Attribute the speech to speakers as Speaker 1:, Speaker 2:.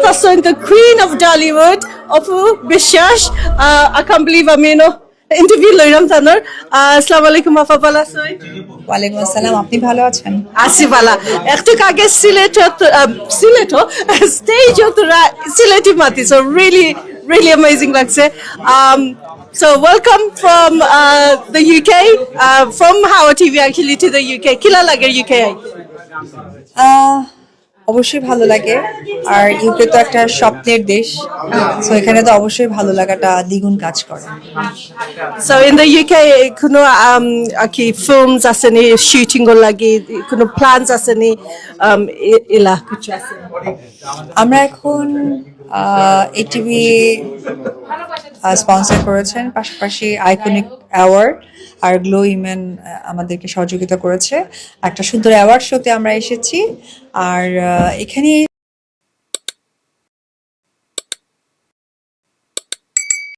Speaker 1: লগত আছেন the queen of Dollywood Apu Biswas I can't believe আমি ইন্টারভিউ লইলাম তানোর আসসালামু আলাইকুম আপা ভালো আছেন
Speaker 2: ওয়ালাইকুম আসসালাম, আপনি ভালো আছেন?
Speaker 1: আসি বালা একটু আগে সিলেট স্টেজ তোরা সিলেটি মাতি so really amazing লাগছে so welcome from the UK from Hawa TV actually to the UK কিলা লাগে UK
Speaker 2: অবশ্যই ভালো লাগে, আর ইউকে তো একটা স্বপ্নের দেশ, তো এখানে তো অবশ্যই ভালো লাগাটা দ্বিগুণ কাজ করে।
Speaker 1: So in the UK কোনো কি films আছে নি শুটিং এর লাগি কোনো plans আছে নি ইলা কিছু আছে
Speaker 2: আমরা এখন এটিভি স্পন্সর করেছেন, পাশাপাশি আইকনিক অ্যাওয়ার্ড আর গ্লো ইমেন আমাদেরকে সহযোগিতা করেছে। একটা সুন্দর অ্যাওয়ার্ড শোতে আমরা এসেছি, আর এখানে